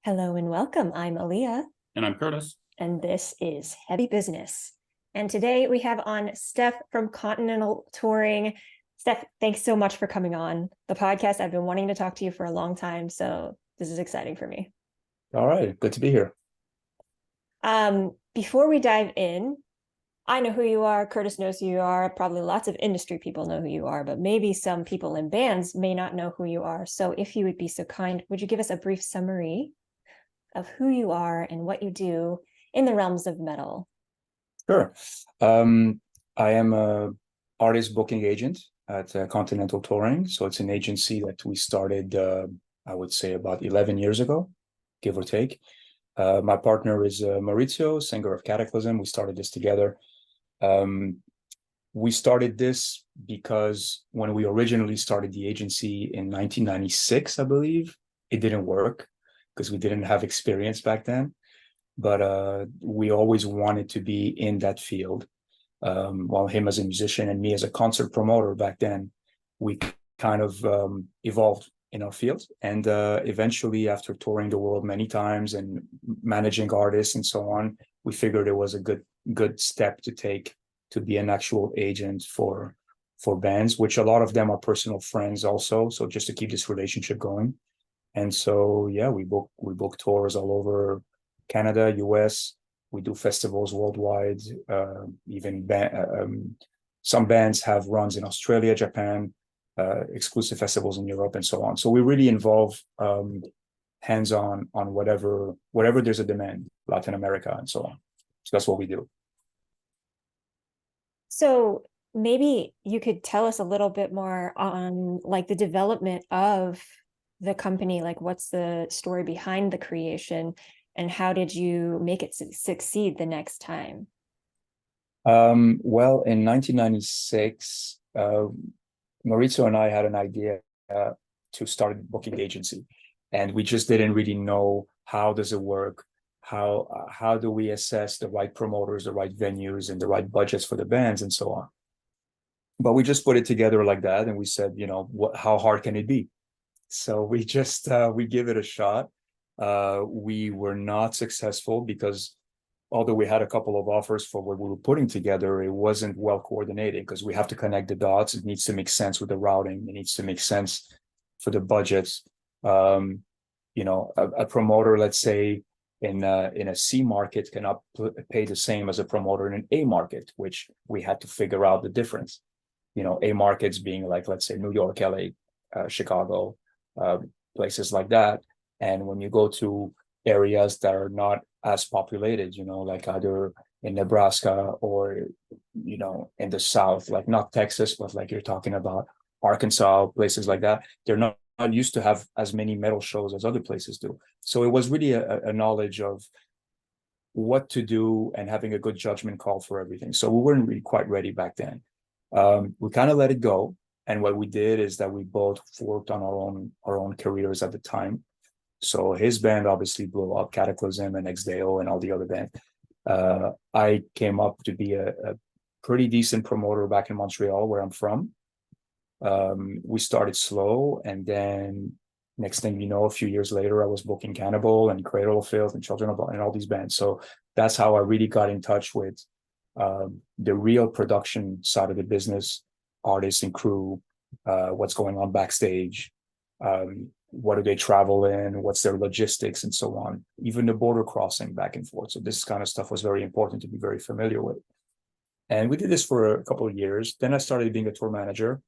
Hello and welcome. I'm Aaliyah, And I'm Curtis. and this is Heavy Business. And today we have on Steph from Continental Touring. Steph, thanks so much for coming on the podcast. I've been wanting to talk to you for a long time, so this is exciting for me. All right, good to be here. Before we dive in, I know who you are, Curtis knows who you are, probably lots of industry people know who you are, but maybe some people in bands may not know who you are. So if you would be so kind, would you give us a brief summary of who you are and what you do in the realms of metal? Sure. I am a artist booking agent at Continental Touring. So it's an agency that we started, I would say, about 11 years ago, give or take. My partner is Maurizio, singer of Cataclysm. We started this together. We started this because when we originally started the agency in 1996, I believe, it didn't work because we didn't have experience back then. But we always wanted to be in that field. While him as a musician and me as a concert promoter back then, we kind of evolved in our field. And eventually, after touring the world many times and managing artists and so on, we figured it was a good step to take to be an actual agent for bands, which a lot of them are personal friends also. So just to keep this relationship going. And so, yeah, we book tours all over Canada, US. We do festivals worldwide. Some bands have runs in Australia, Japan, exclusive festivals in Europe, and so on. So we really involve hands-on on whatever there's a demand, Latin America, and so on. So that's what we do. So maybe you could tell us a little bit more on like the development of the company, like what's the story behind the creation and how did you make it succeed the next time? Well, in 1996, Maurizio and I had an idea to start a booking agency, and we just didn't really know how does it work, how do we assess the right promoters, the right venues, and the right budgets for the bands, and so on. But we just put it together like that, and we said, how hard can it be? So we just we give it a shot. We were not successful because although we had a couple of offers for what we were putting together, it wasn't well coordinated because we have to connect the dots. It needs to make sense with the routing. It needs to make sense for the budgets. A promoter, let's say in a C market, cannot pay the same as a promoter in an A market, which we had to figure out the difference. A markets being like, let's say, New York, LA, Chicago, places like that. And when you go to areas that are not as populated, like either in Nebraska or, in the South, like not Texas, but like you're talking about Arkansas, places like that, they're not used to have as many metal shows as other places do. So it was really a knowledge of what to do and having a good judgment call for everything. So we weren't really quite ready back then. We kind of let it go. And what we did is that we both worked on our own careers at the time. So his band obviously blew up, Cataclysm and Exdeo and all the other bands. I came up to be a pretty decent promoter back in Montreal, where I'm from. We started slow, and then next thing you know, a few years later, I was booking Cannibal and Cradle of Filth and Children of and all these bands. So that's how I really got in touch with the real production side of the business, artists and crew, what's going on backstage, what do they travel in, what's their logistics, and so on, even the border crossing back and forth. So this kind of stuff was very important to be very familiar with. And we did this for a couple of years. Then I started being a tour manager.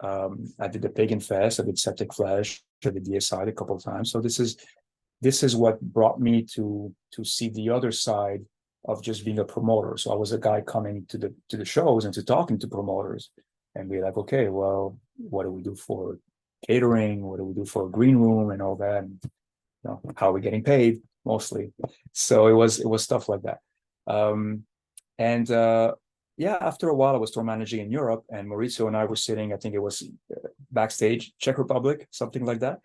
I did the Pagan Fest, I did Septic Flesh, I did DSI a couple of times. So this is what brought me to see the other side of just being a promoter. So I was a guy coming to the shows and to talking to promoters and be like, okay, well, what do we do for catering? What do we do for a green room and all that? And, how are we getting paid mostly? So it was stuff like that. Yeah, after a while, I was tour managing in Europe, and Maurizio and I were sitting, I think it was backstage, Czech Republic, something like that.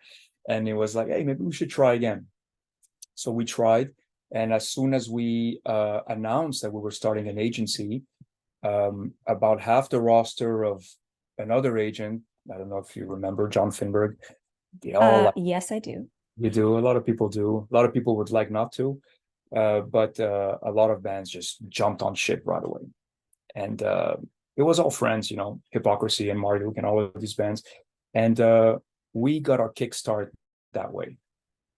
And it was like, hey, maybe we should try again. So we tried. And as soon as we announced that we were starting an agency, about half the roster of another agent, I don't know if you remember John Finberg, Yes, I do. You do. A lot of people do. A lot of people would like not to, but a lot of bands just jumped on ship right away. And it was all friends, Hypocrisy and Marduk and all of these bands. And we got our kickstart that way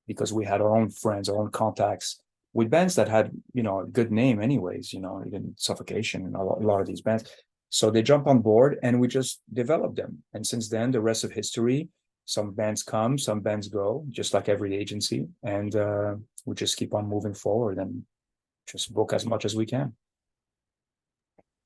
because we had our own friends, our own contacts with bands that had, a good name anyways, even Suffocation and a lot of these bands. So they jump on board and we just developed them. And since then, the rest of history, some bands come, some bands go, just like every agency. And we just keep on moving forward and just book as much as we can.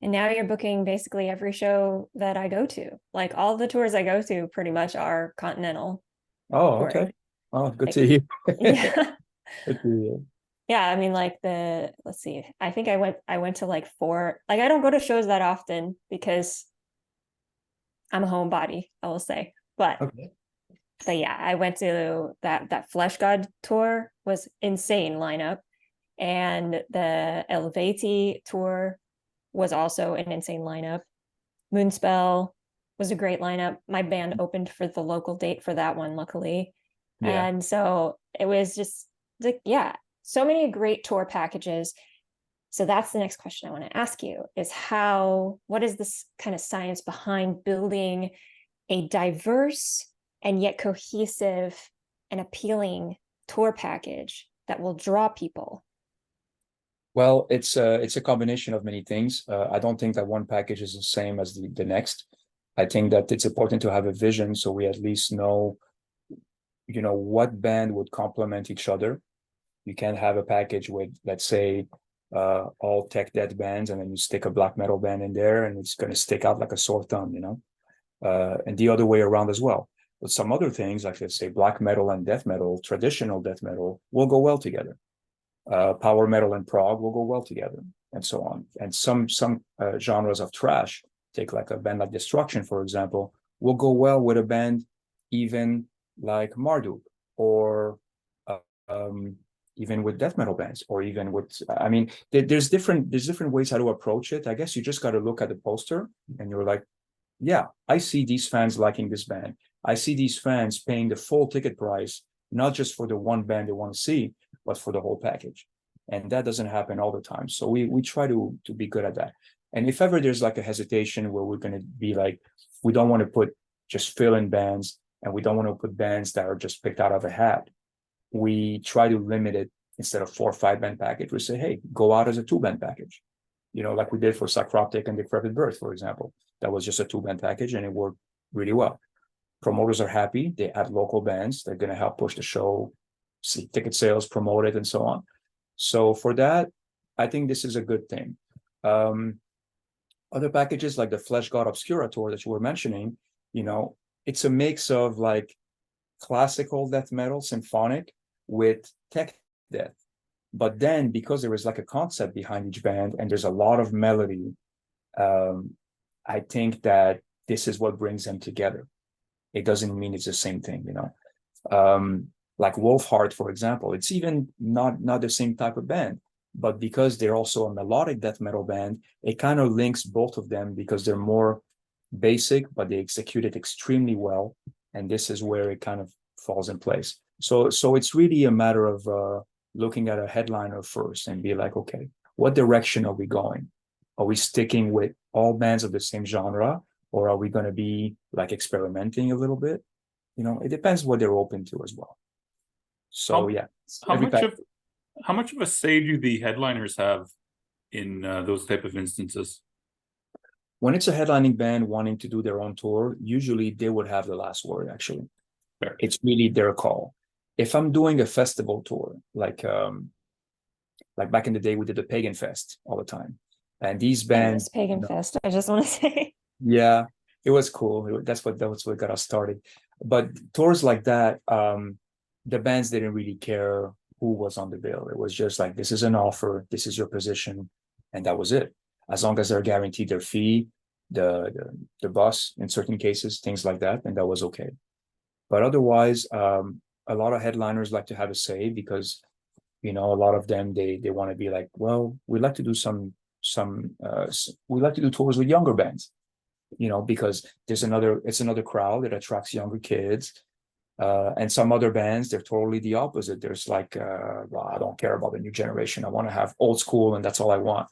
And now you're booking basically every show that I go to. Like all the tours I go to pretty much are Continental Oh, touring. okay. Oh, good Like, to hear. yeah. Good to hear. Yeah, I mean like let's see. I think I went to like four. Like I don't go to shows that often because I'm a homebody, I will say. Okay. But yeah, I went to that Flesh God tour was insane lineup. And the Elevati tour was also an insane lineup. Moonspell was a great lineup. My band opened for the local date for that one, luckily. Yeah. And so it was just like, yeah, so many great tour packages. So that's the next question I want to ask you is what is this kind of science behind building a diverse and yet cohesive and appealing tour package that will draw people? Well, it's a combination of many things. I don't think that one package is the same as the next. I think that it's important to have a vision so we at least know, what band would complement each other. You can't have a package with, let's say, all tech death bands, and then you stick a black metal band in there, and it's going to stick out like a sore thumb, and the other way around as well. But some other things, like let's say black metal and death metal, traditional death metal, will go well together. Power metal and prog will go well together, and so on. And some genres of thrash, take like a band like Destruction, for example, will go well with a band even like Marduk, or uh, um, even with death metal bands, or even with. I mean, there's different ways how to approach it. I guess you just got to look at the poster, and you're like, yeah, I see these fans liking this band. I see these fans paying the full ticket price, not just for the one band they want to see, but for the whole package. And that doesn't happen all the time. So we try to be good at that. And if ever there's like a hesitation where we're going to be like, we don't want to put just fill in bands, and we don't want to put bands that are just picked out of a hat, we try to limit it. Instead of 4 or 5 band package, we say, hey, go out as a 2 band package. Like we did for Sacroptic and Decrepit Birth, for example. That was just a 2 band package, and it worked really well. Promoters are happy. They add local bands. They're going to help push the show, see ticket sales, promote it, and so on. So for that, I think this is a good thing. Other packages like the Flesh God Obscura tour that you were mentioning, it's a mix of like classical death metal, symphonic, with tech death. But then because there is like a concept behind each band and there's a lot of melody, I think that this is what brings them together. It doesn't mean it's the same thing, like Wolfheart, for example. It's even not the same type of band, but because they're also a melodic death metal band, it kind of links both of them because they're more basic, but they execute it extremely well. And this is where it kind of falls in place. So it's really a matter of looking at a headliner first and be like, okay, what direction are we going? Are we sticking with all bands of the same genre, or are we going to be like experimenting a little bit? It depends what they're open to as well. So How yeah, how every much pack. of how much of a say do the headliners have in those type of instances? When it's a headlining band wanting to do their own tour, usually they would have the last word, actually. Fair. It's really their call. If I'm doing a festival tour, like back in the day, we did the Pagan Fest all the time. And these I bands, miss Pagan Fest. I just want to say. yeah, it was cool. That's what got us started. But tours like that, the bands didn't really care who was on the bill. It was just like, this is an offer, this is your position, and that was it. As long as they're guaranteed their fee, the bus in certain cases, things like that, and that was okay. But otherwise, a lot of headliners like to have a say because a lot of them they want to be like, well, we like to do we like to do tours with younger bands, because it's another crowd that attracts younger kids. And some other bands, they're totally the opposite. There's like, well, I don't care about the new generation. I want to have old school, and that's all I want.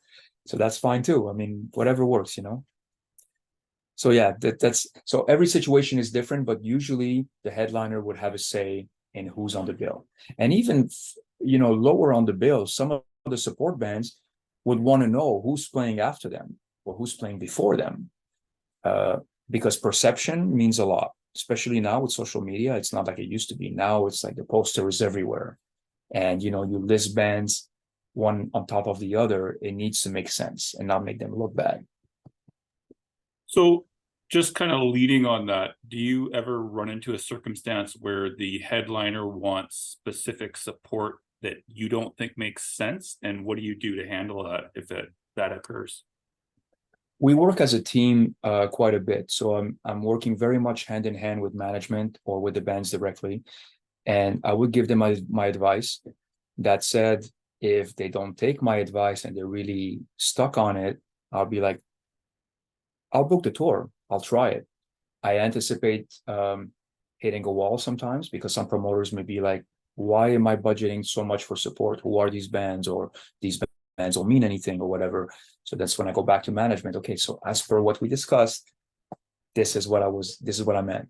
So that's fine too. I mean, whatever works, you know. So yeah, that's so every situation is different, but usually the headliner would have a say in who's on the bill. And even, you know, lower on the bill, some of the support bands would want to know who's playing after them or who's playing before them. Because perception means a lot, especially now with social media. It's not like it used to be. Now it's like the poster is everywhere. And, you know, you list bands one on top of the other. It needs to make sense and not make them look bad. So just kind of leading on that, do you ever run into a circumstance where the headliner wants specific support that you don't think makes sense? And what do you do to handle that if that occurs? We work as a team quite a bit. So I'm working very much hand in hand with management or with the bands directly. And I would give them my advice. That said, if they don't take my advice and they're really stuck on it, I'll be like, I'll book the tour. I'll try it. I anticipate hitting a wall sometimes because some promoters may be like, why am I budgeting so much for support? Who are these bands? Or these bands don't mean anything or whatever. So that's when I go back to management. Okay, so as per what we discussed, this is what I meant.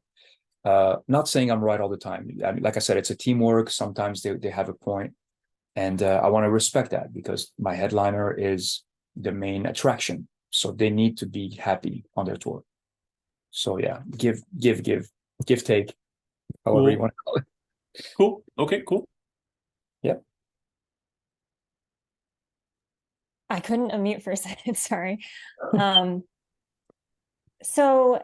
Not saying I'm right all the time. I mean, like I said, it's a teamwork. Sometimes they have a point, and I want to respect that because my headliner is the main attraction. So they need to be happy on their tour. So yeah, give, take, however you Cool. want to call it. Cool. Okay, cool. Yep. I couldn't unmute for a second, sorry. So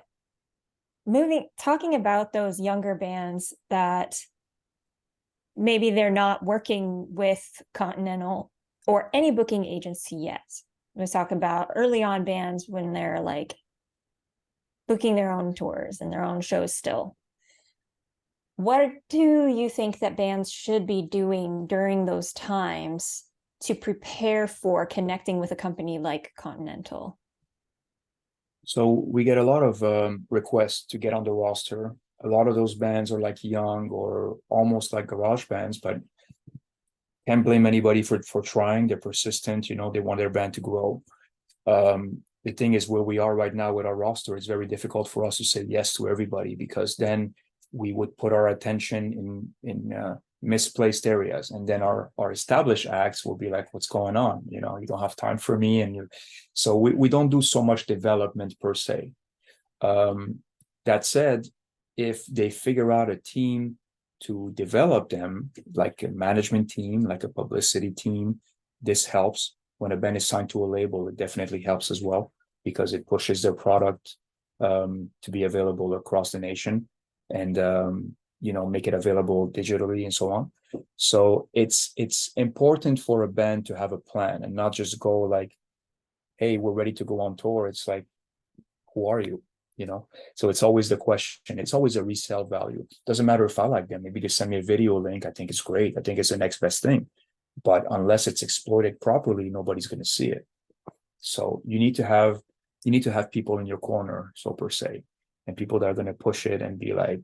talking about those younger bands that maybe they're not working with Continental or any booking agency yet. Let's talk about early on bands when they're like booking their own tours and their own shows still. What do you think that bands should be doing during those times to prepare for connecting with a company like Continental? So we get a lot of requests to get on the roster. A lot of those bands are like young or almost like garage bands, but can't blame anybody for trying. They're persistent, you know, they want their band to grow. The thing is, where we are right now with our roster, it's very difficult for us to say yes to everybody because then we would put our attention in misplaced areas, and then our established acts will be like, what's going on? You know, you don't have time for me, and so we don't do so much development per se. That said, if they figure out a team to develop them, like a management team, like a publicity team, this helps. When a band is signed to a label, it definitely helps as well because it pushes their product to be available across the nation and you know, make it available digitally and so on. So it's important for a band to have a plan and not just go like, hey, we're ready to go on tour. It's like, who are you? You know, so it's always the question. It's always a resale value. Doesn't matter if I like them. Maybe they send me a video link. I think it's great. I think it's the next best thing. But unless it's exploited properly, nobody's going to see it. So you need to have people in your corner, so per se, and people that are going to push it and be like,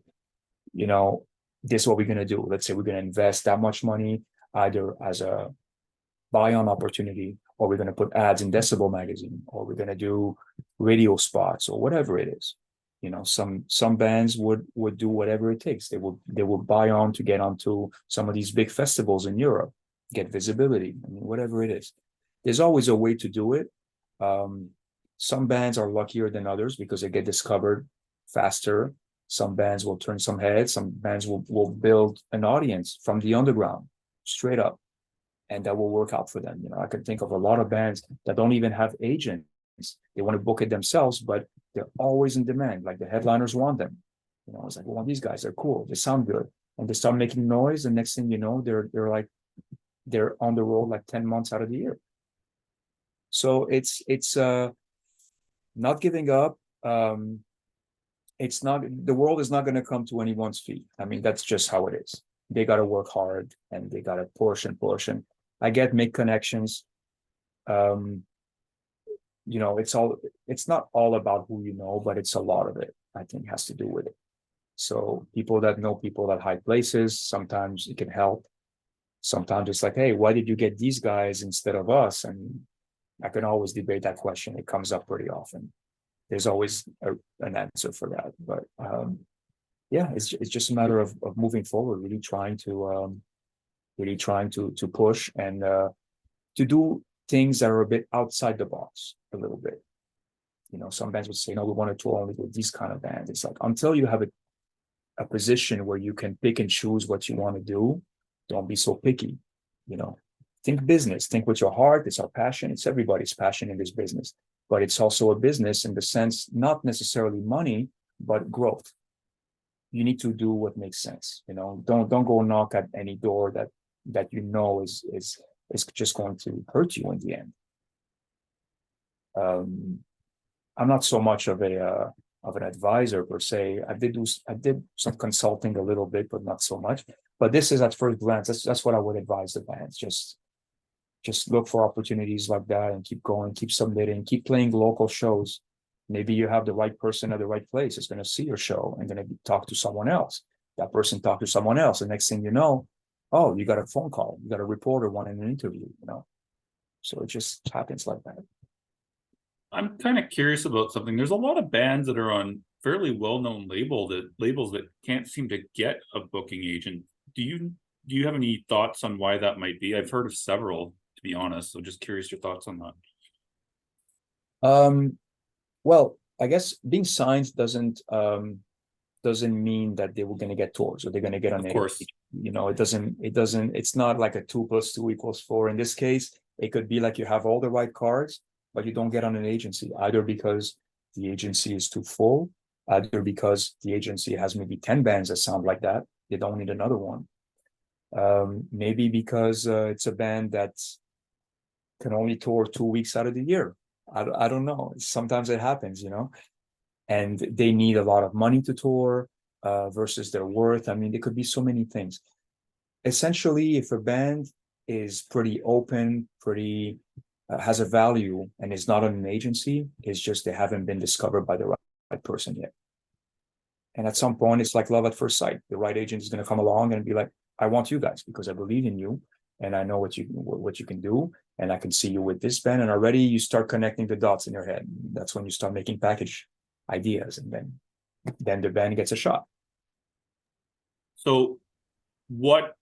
you know, this is what we're going to do. Let's say we're going to invest that much money either as a buy-on opportunity, or we're going to put ads in Decibel magazine, or we're going to do radio spots, or whatever it is. You know, some bands would do whatever it takes. They will buy on to get onto some of these big festivals in Europe, get visibility. I mean, whatever it is, there's always a way to do it. Some bands are luckier than others because they get discovered faster. Some bands will turn some heads. Some bands will build an audience from the underground, straight up, and that will work out for them. You know, I can think of a lot of bands that don't even have agents. They want to book it themselves, but they're always in demand. Like the headliners want them. You know, it's like, well, these guys are cool. They sound good, and they start making noise. And next thing you know, they're on the road like 10 months out of the year. So it's not giving up. It's not, the world is not going to come to anyone's feet. I mean, that's just how it is. They got to work hard and they got to push and push. And I get make connections. You know, it's not all about who you know, but it's a lot of it, I think, has to do with it. So people that know people at high places, sometimes it can help. Sometimes it's like, hey, why did you get these guys instead of us? And I can always debate that question. It comes up pretty often. There's always an answer for that. But yeah, it's just a matter of moving forward, really trying to push and to do things that are a bit outside the box a little bit. You know, some bands would say, no, we want to tour only with these kind of bands. It's like, until you have a position where you can pick and choose what you want to do, don't be so picky. You know, think business, think with your heart. It's our passion. It's everybody's passion in this business, but it's also a business in the sense, not necessarily money, but growth. You need to do what makes sense. You know, don't go knock at any door that you know is just going to hurt you in the end. I'm not so much of an advisor per se. I did some consulting a little bit, but not so much. But this is at first glance. That's what I would advise the bands. Just look for opportunities like that and keep going, keep submitting, keep playing local shows. Maybe you have the right person at the right place. It's going to see your show and going to talk to someone else. That person talked to someone else. The next thing you know, oh, you got a phone call. You got a reporter wanting an interview, you know. So it just happens like that. I'm kind of curious about something. There's a lot of bands that are on fairly well-known labels that can't seem to get a booking agent. Do you have any thoughts on why that might be? I've heard of several, to be honest. So just curious your thoughts on that. Well, I guess being signed doesn't mean that they were going to get tours or they're going to get on Of it. course. You know, it's not like a 2 + 2 = 4. In this case, it could be like you have all the right cards, but you don't get on an agency, either because the agency is too full, either because the agency has maybe 10 bands that sound like that. They don't need another one. Maybe because it's a band that can only tour 2 weeks out of the year. I don't know. Sometimes it happens, you know, and they need a lot of money to tour versus their worth. I mean, there could be so many things. Essentially, if a band is pretty open, pretty has a value and is not on an agency, it's just they haven't been discovered by the right person yet. And at some point, it's like love at first sight. The right agent is going to come along and be like, I want you guys because I believe in you and I know what you can do. And I can see you with this band. And already you start connecting the dots in your head. That's when you start making package ideas. And then the band gets a shot. So what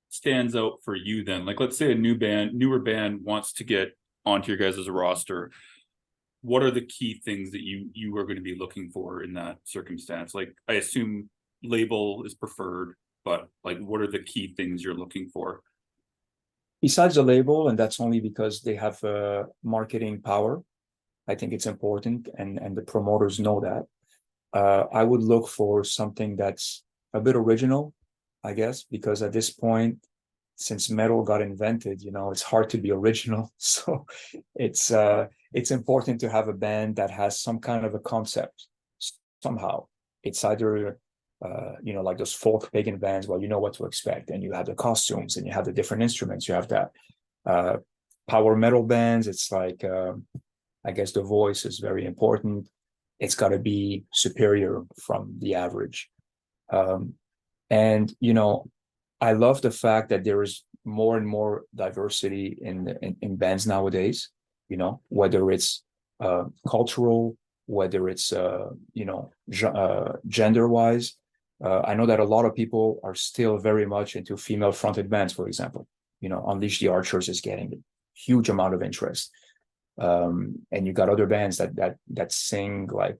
stands out for you then? Like, let's say a newer band wants to get onto your guys' roster. What are the key things that you are going to be looking for in that circumstance? Like, I assume label is preferred, but like, what are the key things you're looking for? Besides the label, and that's only because they have marketing power, I think it's important, and the promoters know that. I would look for something that's a bit original, I guess, because at this point, since metal got invented, you know, it's hard to be original. So it's important to have a band that has some kind of a concept somehow. It's either you know, like those folk pagan bands where you know what to expect, and you have the costumes and you have the different instruments. You have that power metal bands. It's like I guess the voice is very important. It's got to be superior from the average. And you know, I love the fact that there is more and more diversity in bands nowadays. You know, whether it's cultural, whether it's you know, gender wise. I know that a lot of people are still very much into female fronted bands, for example. You know, Unleash the Archers is getting a huge amount of interest. And you got other bands that sing like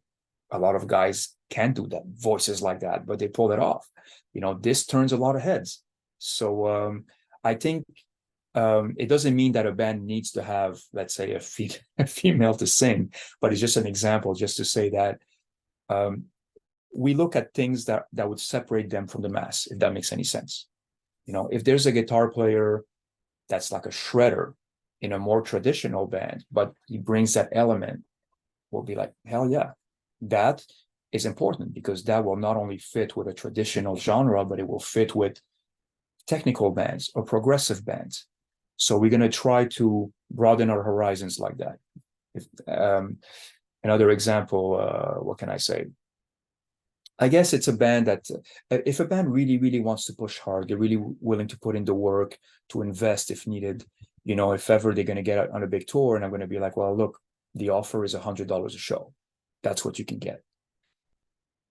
a lot of guys can't do that, voices like that, but they pull it off. You know, this turns a lot of heads. So I think it doesn't mean that a band needs to have, let's say, a female to sing, but it's just an example, just to say that we look at things that would separate them from the mass, if that makes any sense. You know, if there's a guitar player that's like a shredder in a more traditional band, but he brings that element, we'll be like, hell yeah, that is important, because that will not only fit with a traditional genre, but it will fit with technical bands or progressive bands. So we're going to try to broaden our horizons like that. If, another example, what can I say? I guess it's a band that if a band really, really wants to push hard, they're really willing to put in the work, to invest if needed. You know, if ever they're going to get on a big tour, and I'm going to be like, well, look, the offer is $100 a show. That's what you can get.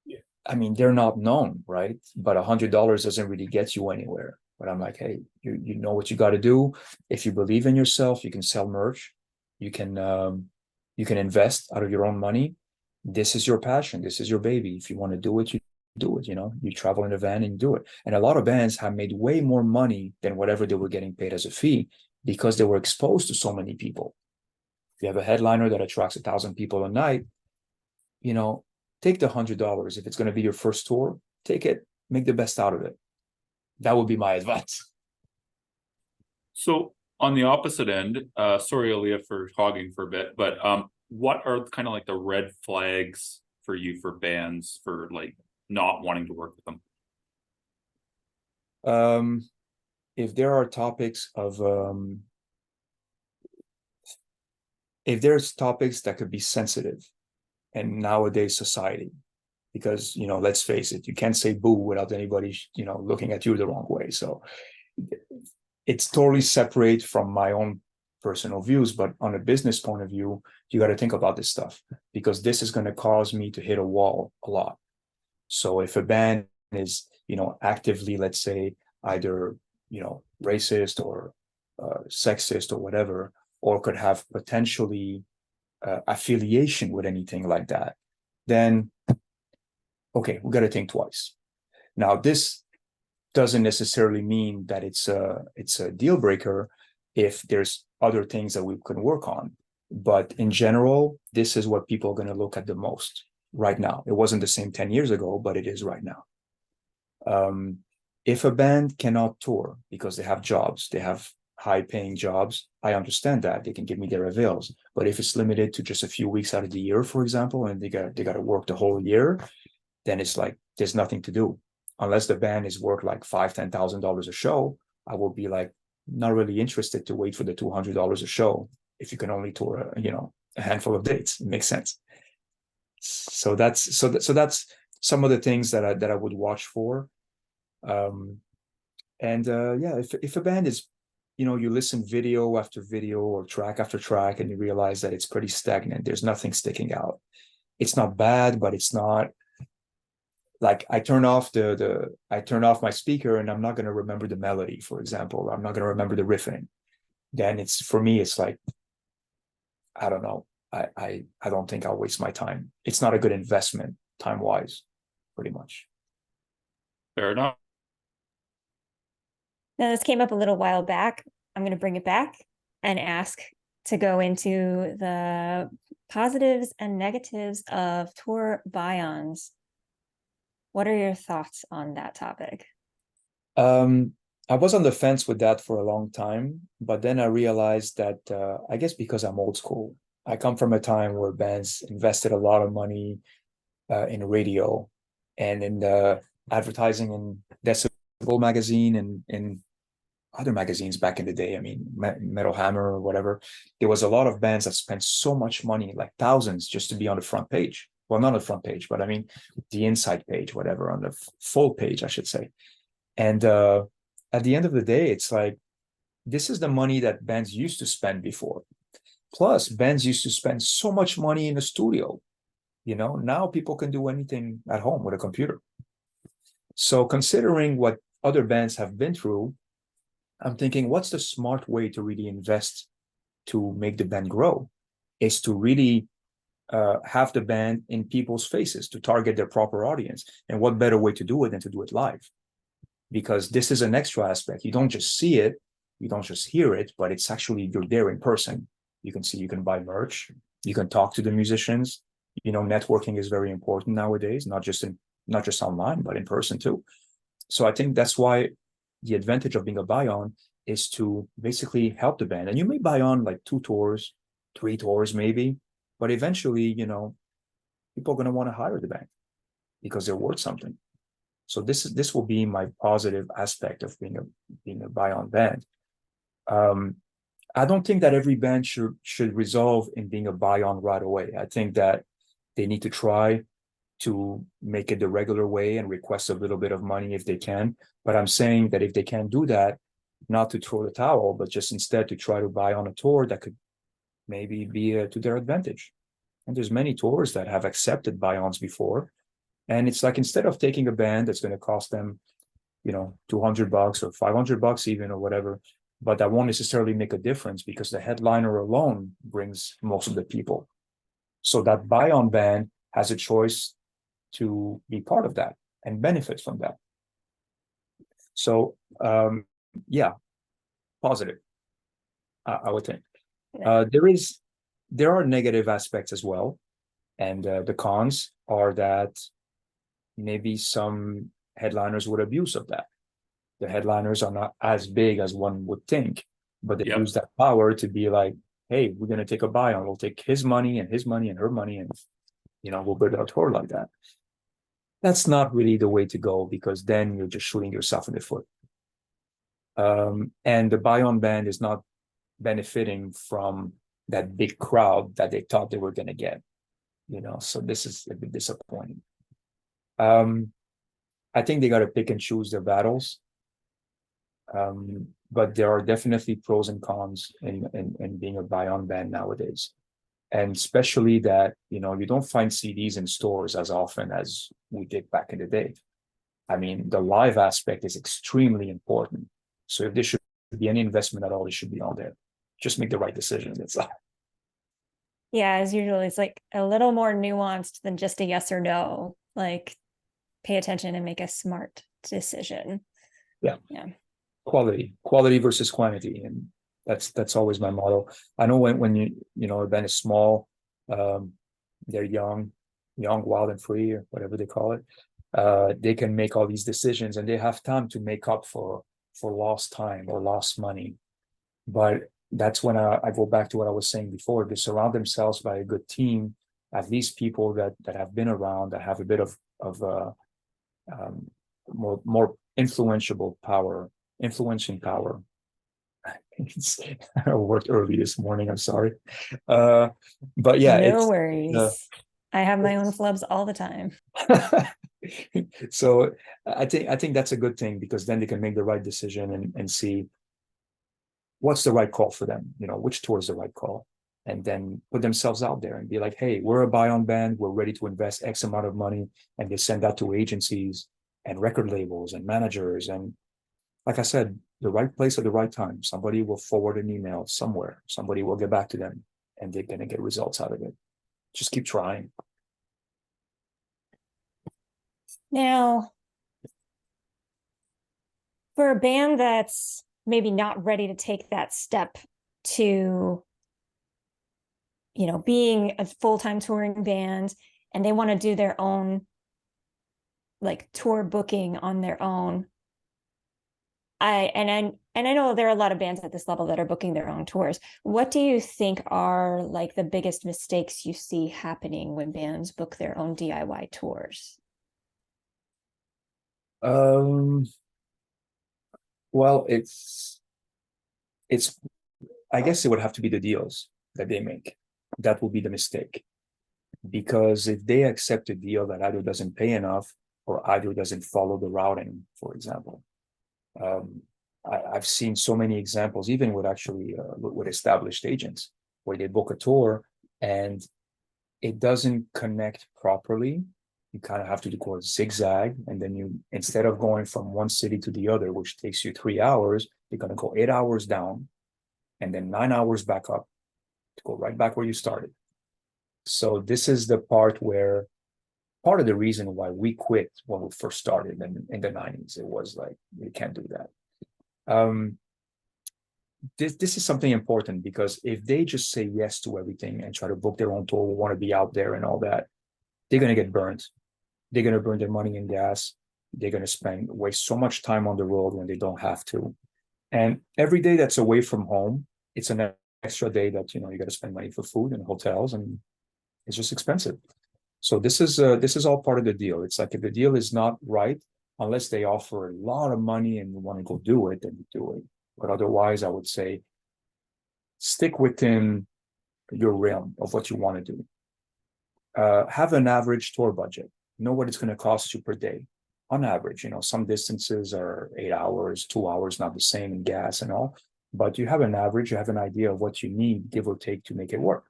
Yeah. I mean, they're not known, right? But $100 doesn't really get you anywhere. But I'm like, hey, you know what you got to do. If you believe in yourself, you can sell merch. You can invest out of your own money. This is your passion. This is your baby. If you want to do it, you do it. You know, you travel in a van and you do it. And a lot of bands have made way more money than whatever they were getting paid as a fee because they were exposed to so many people. If you have a headliner that attracts 1,000 people a night, you know, take the $100. If it's going to be your first tour, take it, make the best out of it. That would be my advice. So on the opposite end, sorry, Aaliyah, for hogging for a bit, but what are kind of like the red flags for you for bands for like not wanting to work with them? If there are topics of if there's topics that could be sensitive in nowadays society, because you know, let's face it, you can't say boo without anybody, you know, looking at you the wrong way. So it's totally separate from my own personal views, but on a business point of view, you got to think about this stuff because this is going to cause me to hit a wall a lot. So if a band is, you know, actively, let's say, either, you know, racist or sexist or whatever, or could have potentially affiliation with anything like that, then okay, we got to think twice. Now, this doesn't necessarily mean that it's a deal breaker if there's other things that we can work on. But in general, this is what people are going to look at the most right now. It wasn't the same 10 years ago, but it is right now. If a band cannot tour because they have jobs, they have high paying jobs, I understand that they can give me their avails. But if it's limited to just a few weeks out of the year, for example, and they got to work the whole year, then it's like there's nothing to do. Unless the band is worth like $5,000-$10,000 a show, I will be like not really interested to wait for the $200 a show if you can only tour, you know, a handful of dates. It makes sense. So that's some of the things that I would watch for. Yeah, if a band is, you know, you listen video after video or track after track and you realize that it's pretty stagnant, there's nothing sticking out. It's not bad, but it's not like I turn off my speaker and I'm not going to remember the melody, for example. I'm not going to remember the riffing. Then it's, for me, it's like, I don't know. I don't think I'll waste my time. It's not a good investment time wise, pretty much. Fair enough. Now, this came up a little while back. I'm going to bring it back and ask to go into the positives and negatives of tour buy-ons. What are your thoughts on that topic? I was on the fence with that for a long time, but then I realized that I guess because I'm old school, I come from a time where bands invested a lot of money in radio and in the advertising in Decibel magazine and in other magazines back in the day. I mean, Metal Hammer or whatever. There was a lot of bands that spent so much money, like thousands, just to be on the front page. Well, not on the front page, but I mean, the inside page, whatever, on the full page, I should say. And at the end of the day, it's like, this is the money that bands used to spend before. Plus, bands used to spend so much money in the studio. You know, now people can do anything at home with a computer. So considering what other bands have been through, I'm thinking, what's the smart way to really invest to make the band grow? Is to really have the band in people's faces to target their proper audience. And what better way to do it than to do it live? Because this is an extra aspect. You don't just see it, you don't just hear it, but it's actually, you're there in person. You can see, you can buy merch, you can talk to the musicians. You know, networking is very important nowadays, not just online, but in person too. So I think that's why the advantage of being a buy-on is to basically help the band. And you may buy on like 2 tours, 3 tours maybe, but eventually, you know, people are going to want to hire the band because they're worth something. So this will be my positive aspect of being a buy-on band. I don't think that every band should resolve in being a buy-on right away. I think that they need to try to make it the regular way and request a little bit of money if they can. But I'm saying that if they can't do that, not to throw the towel, but just instead to try to buy on a tour that could maybe be to their advantage. And there's many tours that have accepted buy-ons before. And it's like, instead of taking a band that's going to cost them, $200 or $500 even, or whatever, but that won't necessarily make a difference because the headliner alone brings most of the people. So that buy-on band has a choice to be part of that and benefit from that. So, yeah, positive, I would think. There are negative aspects as well. And the cons are that maybe some headliners would abuse of that. The headliners are not as big as one would think, but they use that power to be like, hey, we're going to take a buy-on. We'll take his money and her money, and, we'll build our tour like that. That's not really the way to go, because then you're just shooting yourself in the foot. And the buy-on band is not benefiting from that big crowd that they thought they were going to get, so this is a bit disappointing. I think they got to pick and choose their battles. But there are definitely pros and cons in being a buy-on band nowadays. And especially that, you don't find CDs in stores as often as we did back in the day. I mean, the live aspect is extremely important. So if there should be any investment at all, it should be on there. Just make the right decision. That's all. Yeah, as usual, it's like a little more nuanced than just a yes or no. Like, pay attention and make a smart decision. Yeah. Yeah. Quality versus quantity. And that's always my motto. I know when a band is small, they're young, wild and free, or whatever they call it. They can make all these decisions and they have time to make up for lost time or lost money. But that's when I go back to what I was saying before. They surround themselves by a good team, at least people that have been around, that have a bit of more influencing power. I worked early this morning. I'm sorry, but yeah, no worries. I have my own flubs all the time. So I think that's a good thing, because then they can make the right decision and see what's the right call for them. Which tour is the right call, and then put themselves out there and be like, hey, we're a buy-on band. We're ready to invest X amount of money, and they send that to agencies and record labels and managers. And like I said, the right place at the right time. Somebody will forward an email somewhere. Somebody will get back to them, and they're going to get results out of it. Just keep trying. Now, for a band that's maybe not ready to take that step to, being a full-time touring band, and they want to do their own like tour booking on their own. I know there are a lot of bands at this level that are booking their own tours. What do you think are like the biggest mistakes you see happening when bands book their own DIY tours? Well, it's I guess it would have to be the deals that they make. That will be the mistake. Because if they accept a deal that either doesn't pay enough or either doesn't follow the routing, for example. I've seen so many examples, even with with established agents, where they book a tour and it doesn't connect properly. You kind of have to go a zigzag, and then instead of going from one city to the other, which takes you 3 hours, you're going to go 8 hours down and then 9 hours back up to go right back where you started. So this is the part of the reason why we quit when we first started in the 90s. It was like, we can't do that. This is something important, because if they just say yes to everything and try to book their own tour, want to be out there and all that, they're going to get burnt. They're going to burn their money in gas. They're going to waste so much time on the road when they don't have to. And every day that's away from home, it's an extra day that, you got to spend money for food and hotels, and it's just expensive. So this is all part of the deal. It's like, if the deal is not right, unless they offer a lot of money and you want to go do it, then you do it. But otherwise, I would say stick within your realm of what you want to do. Have an average tour budget. know what it's going to cost you per day on average. Some distances are 8 hours, 2 hours, not the same in gas and all, but you have an average, you have an idea of what you need, give or take, to make it work.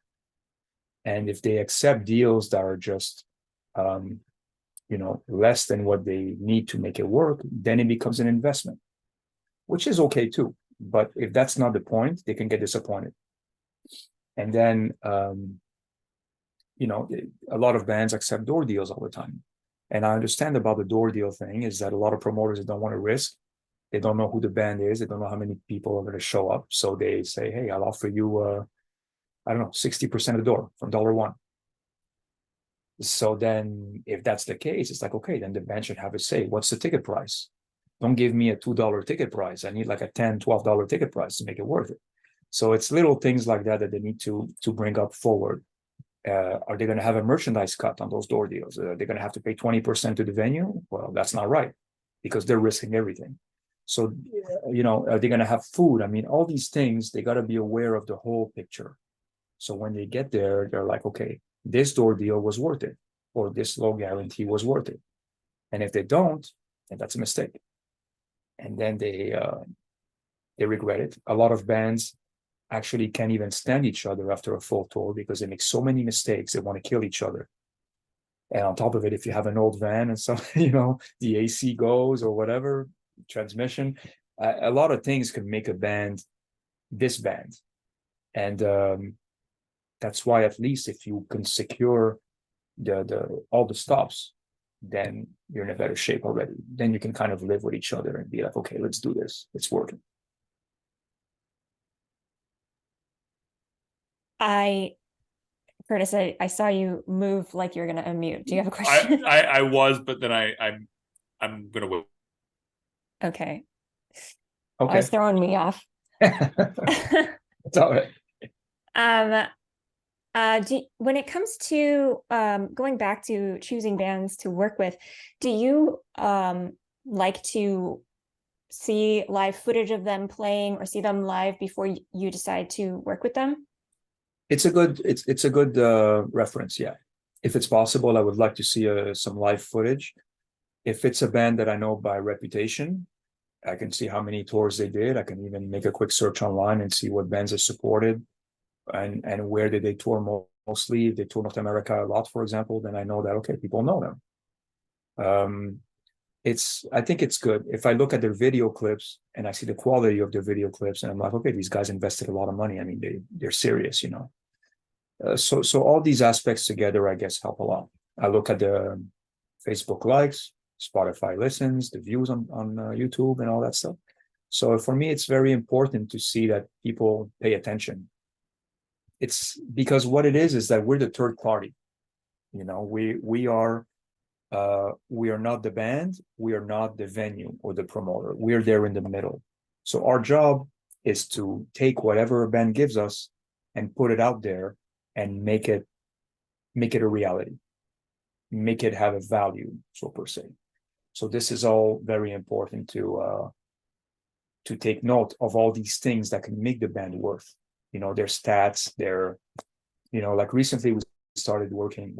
And if they accept deals that are just less than what they need to make it work, then it becomes an investment, which is okay too. But if that's not the point, they can get disappointed. And then a lot of bands accept door deals all the time. And I understand about the door deal thing is that a lot of promoters don't want to risk. They don't know who the band is. They don't know how many people are going to show up. So they say, hey, I'll offer you, 60% of the door from $1. So then if that's the case, it's like, okay, then the band should have a say. What's the ticket price? Don't give me a $2 ticket price. I need like a $10, $12 ticket price to make it worth it. So it's little things like that they need to bring up forward. Are they going to have a merchandise cut on those door deals? They're going to have to pay 20% to the venue? Well, that's not right, because they're risking everything. So, are they going to have food? I mean, all these things, they got to be aware of the whole picture. So when they get there, they're like, okay, this door deal was worth it, or this low guarantee was worth it. And if they don't, then that's a mistake. And then they regret it. A lot of bands actually can't even stand each other after a full tour because they make so many mistakes. They want to kill each other. And on top of it, if you have an old van and so, the AC goes or whatever, transmission, a lot of things can make a band disband. And that's why, at least if you can secure all the stops, then you're in a better shape already. Then you can kind of live with each other and be like, okay, let's do this. It's working. Curtis, I saw you move like you're going to unmute. Do you have a question? I was, but then I'm gonna wait. Okay. Okay. I was throwing me off. It's all right. When it comes to going back to choosing bands to work with, do you like to see live footage of them playing or see them live before you decide to work with them? It's a good reference, yeah. If it's possible, I would like to see some live footage. If it's a band that I know by reputation, I can see how many tours they did. I can even make a quick search online and see what bands are supported and where did they tour mostly. If they tour North America a lot, for example, then I know that, okay, people know them. I think it's good. If I look at their video clips and I see the quality of their video clips and I'm like, okay, these guys invested a lot of money. I mean, they're serious, So all these aspects together, I guess, help a lot. I look at the Facebook likes, Spotify listens, the views on YouTube and all that stuff. So for me, it's very important to see that people pay attention. It's because what it is that we're the third party. We are not the band, we are not the venue or the promoter. We're there in the middle. So our job is to take whatever a band gives us and put it out there and make it a reality, make it have a value, so per se. So this is all very important to take note of all these things that can make the band worth, their stats, like recently we started working,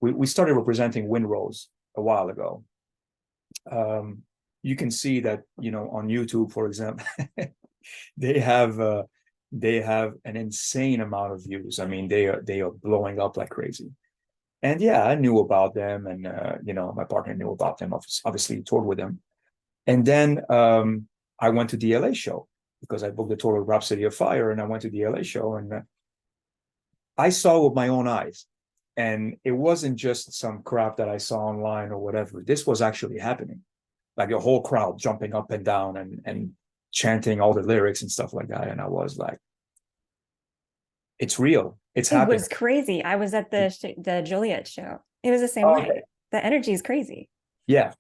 we started representing Windrose a while ago. You can see that, on YouTube, for example, they have an insane amount of views. I mean, they are blowing up like crazy. And yeah, I knew about them, and my partner knew about them. Obviously, toured with them. And then I went to the LA show because I booked the tour with Rhapsody of Fire, and I went to the LA show, and I saw with my own eyes. And it wasn't just some crap that I saw online or whatever. This was actually happening. Like a whole crowd jumping up and down and chanting all the lyrics and stuff like that. And I was like, it's real. It's happening. It was crazy. I was at the Juliet show. It was the same way. The energy is crazy. Yeah,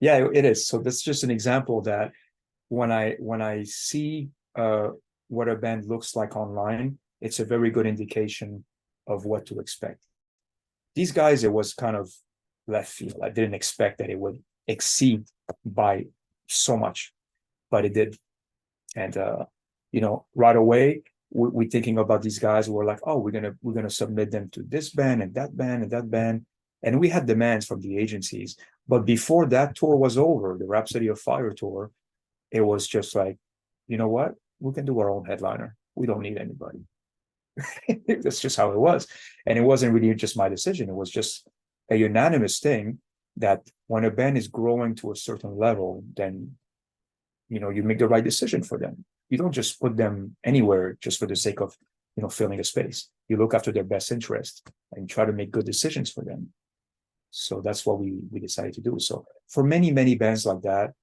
it is. So that's just an example that when I see what a band looks like online, it's a very good indication of what to expect. These guys, it was kind of left field. I didn't expect that it would exceed by so much, but it did. And right away, we're thinking about these guys. We're like, oh, we're gonna submit them to this band and that band and that band. And we had demands from the agencies. But before that tour was over, the Rhapsody of Fire tour, it was just like, you know what? We can do our own headliner. We don't need anybody. That's just how it was. And it wasn't really just my decision. It was just a unanimous thing that when a band is growing to a certain level, then, you know, you make the right decision for them. You don't just put them anywhere just for the sake of, you know, filling a space. You look after their best interest and try to make good decisions for them. So that's what we decided to do. So for many, many bands like that,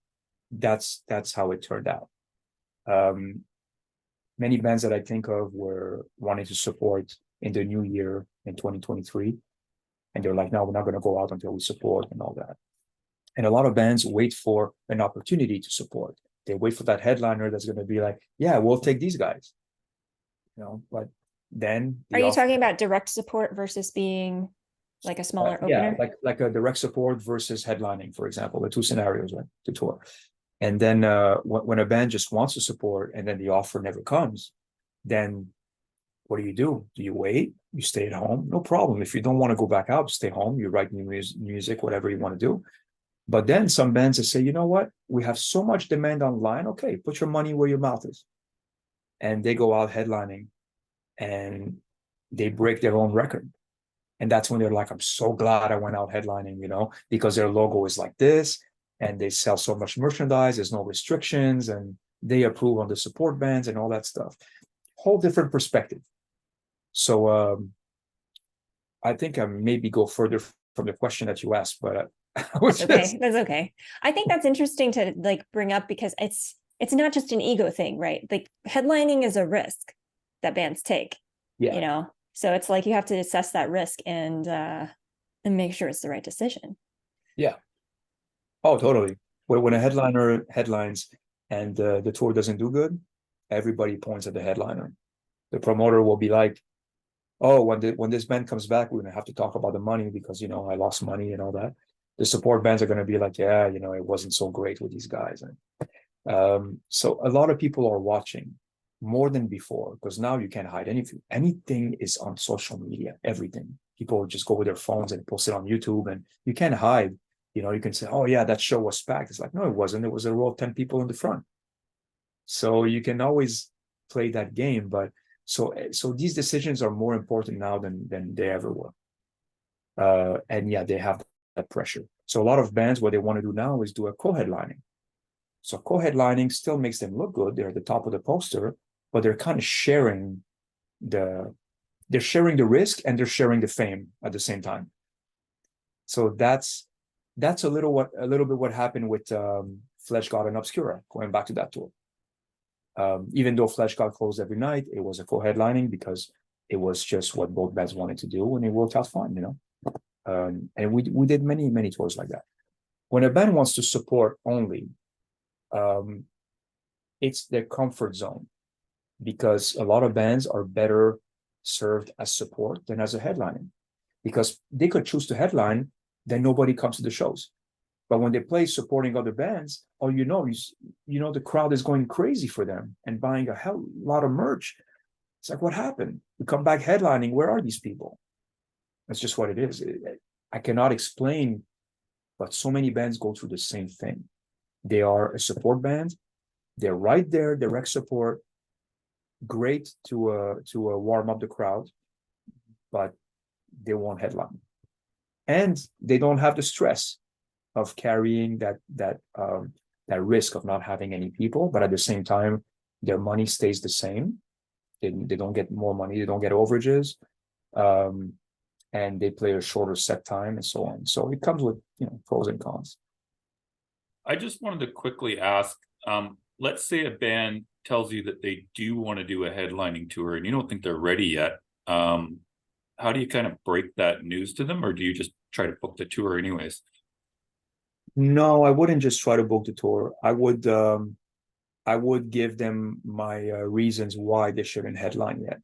that's how it turned out. Many bands that I think of were wanting to support in the new year in 2023. And they're like, no, we're not going to go out until we support and all that. And a lot of bands wait for an opportunity to support. They wait for that headliner that's going to be like, yeah, we'll take these guys. You know, but then Are you talking about direct support versus being like a smaller opener? like a direct support versus headlining, for example, the two scenarios, right, to tour. And then when a band just wants to support and then the offer never comes, then what do? Do you wait? You stay at home? No problem. If you don't want to go back out, stay home. You write new music, whatever you want to do. But then some bands that say, you know what? We have so much demand online. Okay, put your money where your mouth is. And they go out headlining and they break their own record. And that's when they're like, I'm so glad I went out headlining, you know, because their logo is like this and they sell so much merchandise. There's no restrictions and they approve on the support bands and all that stuff. Whole different perspective. So I think I maybe go further from the question that you asked, but that's okay. That's okay. I think that's interesting to like bring up because it's not just an ego thing, right? Like headlining is a risk that bands take. Yeah. You know, so it's like you have to assess that risk and make sure it's the right decision. Yeah. Oh, totally. When a headliner headlines and the tour doesn't do good, everybody points at the headliner. The promoter will be like, oh, when this band comes back, we're gonna have to talk about the money because, you know, I lost money and all that. The support bands are gonna be like, yeah, you know, it wasn't so great with these guys. And so a lot of people are watching more than before because now you can't hide anything. Anything is on social media, everything. People just go with their phones and post it on YouTube and you can't hide. You know, you can say, oh yeah, that show was packed. It's like, no, it wasn't. It was a row of 10 people in the front. So you can always play that game, but so these decisions are more important now than they ever were. And yeah, they have that pressure. So a lot of bands, what they want to do now is do a co-headlining. So co-headlining still makes them look good. They're at the top of the poster, but they're kind of sharing the risk and they're sharing the fame at the same time. So that's a little bit what happened with Flesh God and Obscura, going back to that tour. Even though Flesh God closed every night, it was a co-headlining because it was just what both bands wanted to do and it worked out fine, you know. And we did many tours like that. When a band wants to support only, it's their comfort zone because a lot of bands are better served as support than as a headlining because they could choose to headline, then nobody comes to the shows. But when they play supporting other bands, all you know the crowd is going crazy for them and buying a hell lot of merch. It's like, what happened? We come back headlining. Where are these people? That's just what it is. I cannot explain, but so many bands go through the same thing. They are a support band. They're right there, direct support, great to warm up the crowd, but they won't headline, and they don't have the stress of carrying that risk of not having any people. But at the same time, their money stays the same. They don't get more money. They don't get overages, and they play a shorter set time and so on. So it comes with, you know, pros and cons. I just wanted to quickly ask, let's say a band tells you that they do want to do a headlining tour and you don't think they're ready yet. How do you kind of break that news to them, or do you just try to book the tour anyways? No, I wouldn't just try to book the tour. I would give them my reasons why they shouldn't headline yet.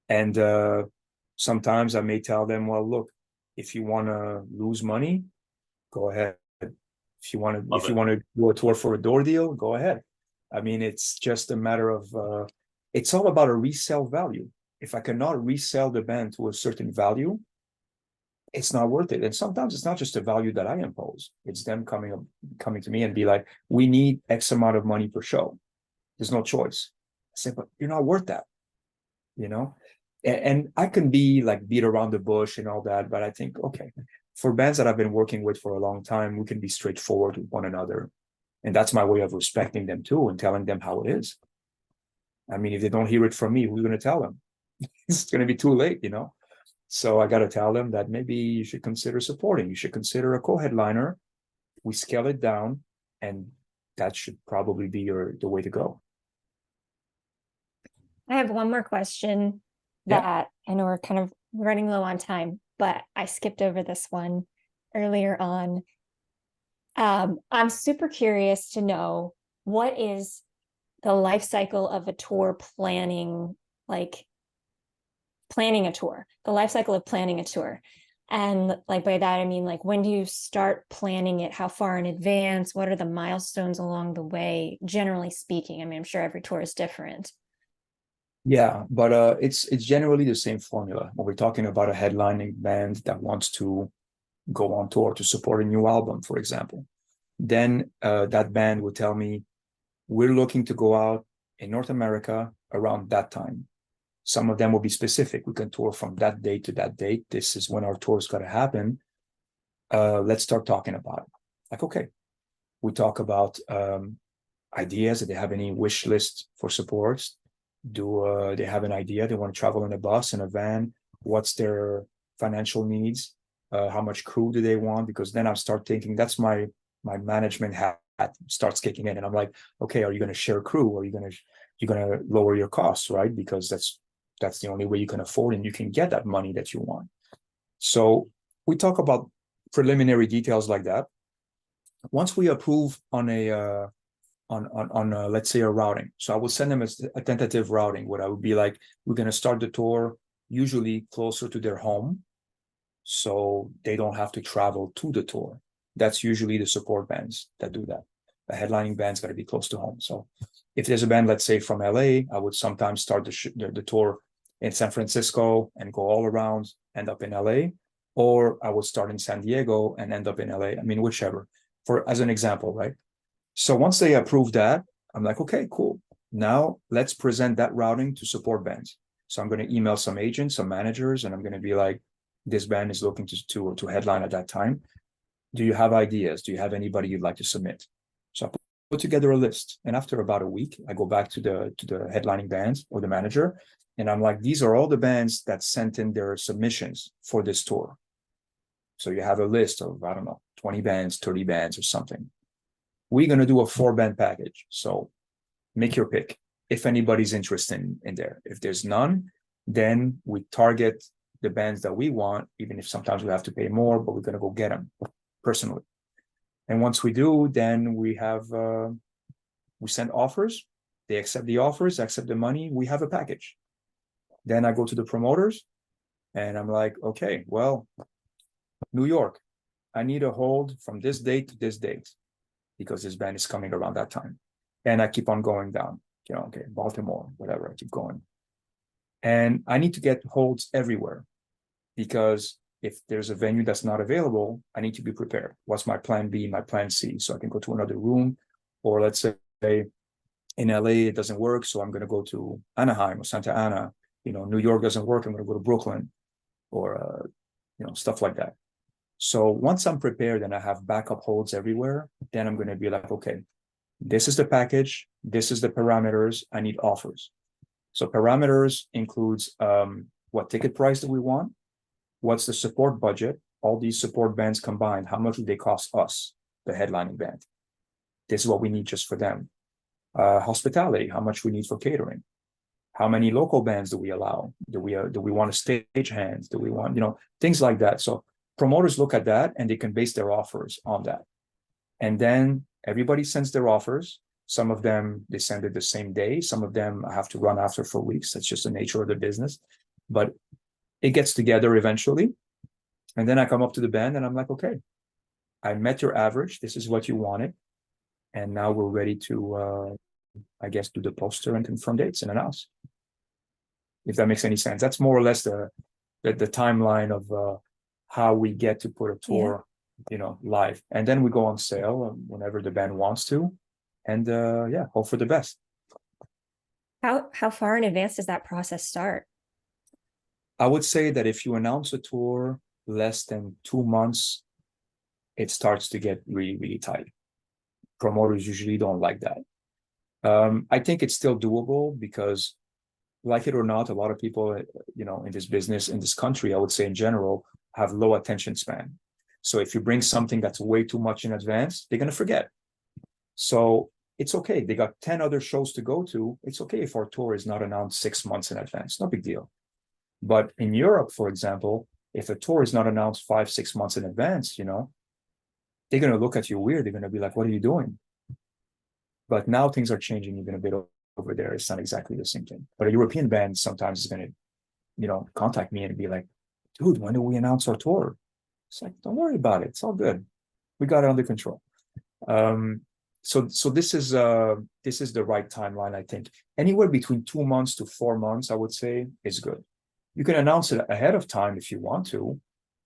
And sometimes I may tell them, well, look, if you want to lose money, go ahead. If you want to do a tour for a door deal, go ahead. I mean, it's just a matter of it's all about a resale value. If I cannot resell the band to a certain value, it's not worth it. And sometimes it's not just a value that I impose. It's them coming to me and be like, we need X amount of money per show. There's no choice. I say, but you're not worth that, you know? And I can be like beat around the bush and all that, but I think, okay, for bands that I've been working with for a long time, we can be straightforward with one another. And that's my way of respecting them too and telling them how it is. I mean, if they don't hear it from me, who's going to tell them? It's going to be too late, you know? So I got to tell them that maybe you should consider supporting. You should consider a co-headliner. We scale it down, and that should probably be the way to go. I have one more question Yeah. that I know we're kind of running low on time, but I skipped over this one earlier on. I'm super curious to know, what is the life cycle of a tour planning, like planning a tour, the life cycle of planning a tour. And like by that, I mean, like, when do you start planning it? How far in advance? What are the milestones along the way, generally speaking? I mean, I'm sure every tour is different. Yeah, but it's generally the same formula. When we're talking about a headlining band that wants to go on tour to support a new album, for example, then that band would tell me, we're looking to go out in North America around that time. Some of them will be specific. We can tour from that date to that date. This is when our tour is going to happen. Let's start talking about it. Like, okay, we talk about ideas. Do they have any wish list for supports? Do they have an idea? They want to travel in a bus, in a van. What's their financial needs? How much crew do they want? Because then I start thinking, that's my management hat starts kicking in, and I'm like, okay, are you going to share crew? Are you going to lower your costs, right? Because that's the only way you can afford and you can get that money that you want. So we talk about preliminary details like that. Once we approve on a let's say a routing, so I will send them a tentative routing. What I would be like, we're going to start the tour usually closer to their home, so they don't have to travel to the tour. That's usually the support bands that do that. The headlining band's got to be close to home. So if there's a band, let's say from LA, I would sometimes start the tour in San Francisco and go all around, end up in LA, or I would start in San Diego and end up in LA. I mean, whichever, as an example, right? So once they approve that, I'm like, okay, cool. Now let's present that routing to support bands. So I'm going to email some agents, some managers, and I'm going to be like, this band is looking to headline at that time. Do you have ideas? Do you have anybody you'd like to submit? So I put together a list. And after about a week, I go back to the headlining bands or the manager. And I'm like, these are all the bands that sent in their submissions for this tour. So you have a list of, I don't know, 20 bands, 30 bands or something. We're going to do a 4-band package. So make your pick if anybody's interested in there. If there's none, then we target the bands that we want, even if sometimes we have to pay more, but we're going to go get them personally. And once we do, then we send offers. They accept the offers, accept the money. We have a package. Then I go to the promoters and I'm like, okay, well, New York, I need a hold from this date to this date because this band is coming around that time. And I keep on going down, okay, Baltimore, whatever, I keep going. And I need to get holds everywhere because if there's a venue that's not available, I need to be prepared. What's my plan B, my plan C? So I can go to another room, or let's say in LA, it doesn't work. So I'm going to go to Anaheim or Santa Ana. New York doesn't work. I'm going to go to Brooklyn or, stuff like that. So once I'm prepared and I have backup holds everywhere, then I'm going to be like, okay, this is the package. This is the parameters. I need offers. So parameters includes what ticket price do we want? What's the support budget? All these support bands combined, how much do they cost us, the headlining band? This is what we need just for them. Hospitality, how much we need for catering? How many local bands do we allow? Do we want a stage hands? Do we want, things like that? So promoters look at that and they can base their offers on that. And then everybody sends their offers. Some of them, they send it the same day. Some of them I have to run after for weeks. That's just the nature of the business. But it gets together eventually. And then I come up to the band and I'm like, okay, I met your average. This is what you wanted. And now we're ready to, I guess, do the poster and confirm dates and announce. If that makes any sense. That's more or less the timeline of how we get to put a tour, live, and then we go on sale whenever the band wants to, and hope for the best. How far in advance does that process start? I would say that if you announce a tour less than 2 months, it starts to get really, really tight. Promoters usually don't like that. I think it's still doable because, like it or not, a lot of people, in this business, in this country, I would say in general, have low attention span. So if you bring something that's way too much in advance, they're going to forget. So it's okay. They got 10 other shows to go to. It's okay if our tour is not announced 6 months in advance. No big deal. But in Europe, for example, if a tour is not announced 5-6 months in advance, they're going to look at you weird. They're going to be like, what are you doing? But now things are changing even a bit over there. It's not exactly the same thing. But a European band sometimes is going to, contact me and be like, dude, when do we announce our tour? It's like, don't worry about it. It's all good. We got it under control. So this is the right timeline, I think. Anywhere between 2 months to 4 months, I would say, is good. You can announce it ahead of time if you want to.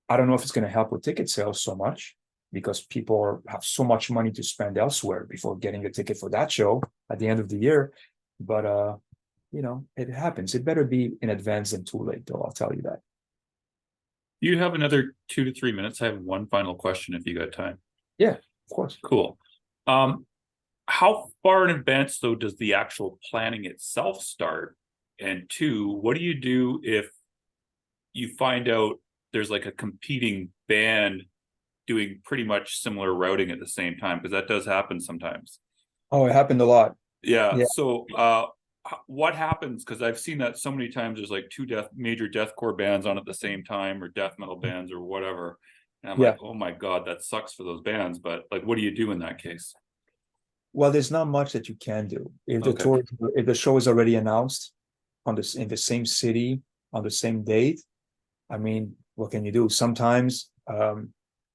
I don't know if it's going to help with ticket sales so much because people have so much money to spend elsewhere before getting a ticket for that show at the end of the year. But it happens. It better be in advance than too late, though. I'll tell you that. You have another 2 to 3 minutes. I have one final question if you got time. Yeah, of course. Cool. How far in advance, though, does the actual planning itself start? And two, what do you do if you find out there's like a competing band doing pretty much similar routing at the same time? Because that does happen sometimes. Oh, it happened a lot. Yeah. Yeah. So what happens? Because I've seen that so many times. There's like two major deathcore bands on at the same time, or death metal bands, or whatever. And I'm like, oh my God, that sucks for those bands. But like, what do you do in that case? Well, there's not much that you can do. If the show is already announced in the same city on the same date, I mean, what can you do? Sometimes,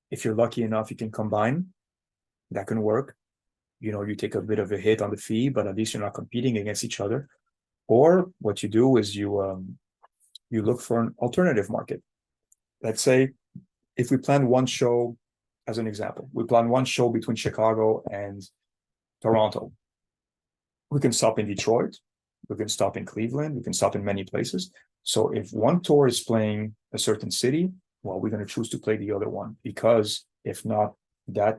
if you're lucky enough, you can combine. That can work. You take a bit of a hit on the fee, but at least you're not competing against each other. Or what you do is you look for an alternative market. Let's say if we plan one show, as an example, we plan one show between Chicago and Toronto. We can stop in Detroit. We can stop in Cleveland. We can stop in many places. So if one tour is playing a certain city, well, we're going to choose to play the other one, because if not,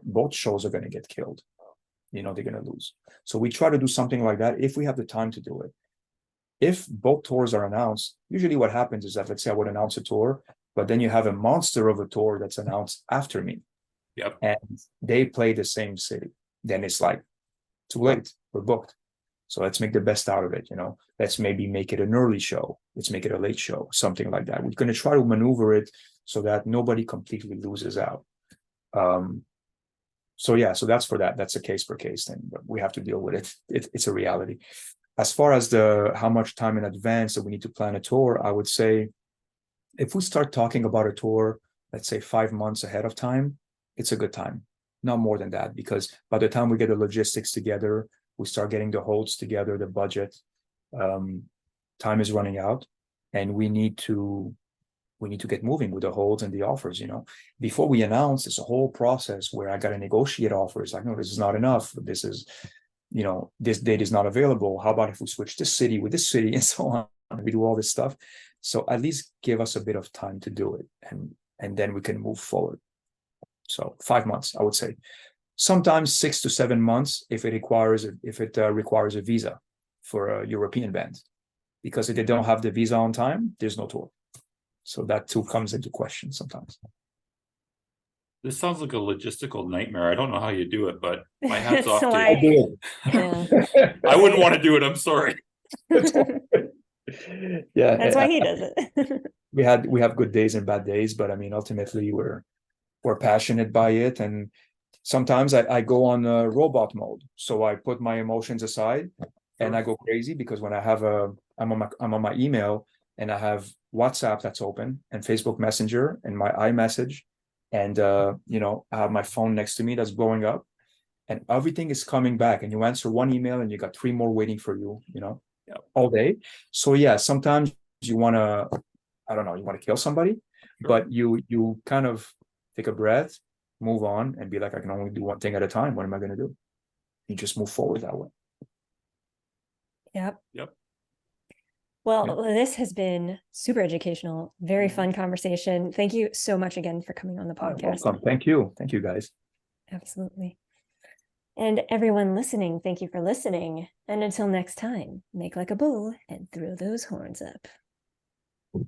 both shows are going to get killed. They're going to lose. So we try to do something like that if we have the time to do it. If both tours are announced, usually what happens is that, let's say I would announce a tour, but then you have a monster of a tour that's announced after me. Yep. And they play the same city. Then it's like, too late, we're booked. So let's make the best out of it. Let's maybe make it an early show. Let's make it a late show, something like that. We're going to try to maneuver it so that nobody completely loses out. So that's for that. That's a case per case thing, but we have to deal with it. It's a reality. As far as how much time in advance that we need to plan a tour, I would say if we start talking about a tour, let's say 5 months ahead of time, it's a good time. Not more than that, because by the time we get the logistics together, we start getting the holds together, the budget, time is running out, and we need to get moving with the holds and the offers. Before we announce, it's a whole process where I got to negotiate offers. Like, no, this is not enough. This is, this date is not available. How about if we switch this city with this city, and so on? We do all this stuff. So at least give us a bit of time to do it, and then we can move forward. So 5 months, I would say. Sometimes 6 to 7 months if it requires a visa for a European band, because if they don't have the visa on time, there's no tour. So that too comes into question sometimes. This sounds like a logistical nightmare. I don't know how you do it, but my hat's off to you. I do Yeah. I wouldn't want to do it. I'm sorry. Yeah, That's why he does it. we have good days and bad days, but I mean, ultimately we're passionate by it, and sometimes I go on robot mode. So I put my emotions aside and I go crazy, because when I'm on my email and I have WhatsApp that's open and Facebook Messenger and my iMessage, and I have my phone next to me that's blowing up, and everything is coming back, and you answer one email and you got 3 more waiting for you, all day. So yeah, sometimes you want to, I don't know, you want to kill somebody, but you kind of take a breath, move on, and be like, I can only do one thing at a time. What am I going to do? You just move forward that way. Yep. Yep. Well, this has been super educational, very Mhm. fun conversation. Thank you so much again for coming on the podcast. Welcome. Thank you. Thank you, guys. Absolutely. And everyone listening, thank you for listening. And until next time, make like a bull and throw those horns up.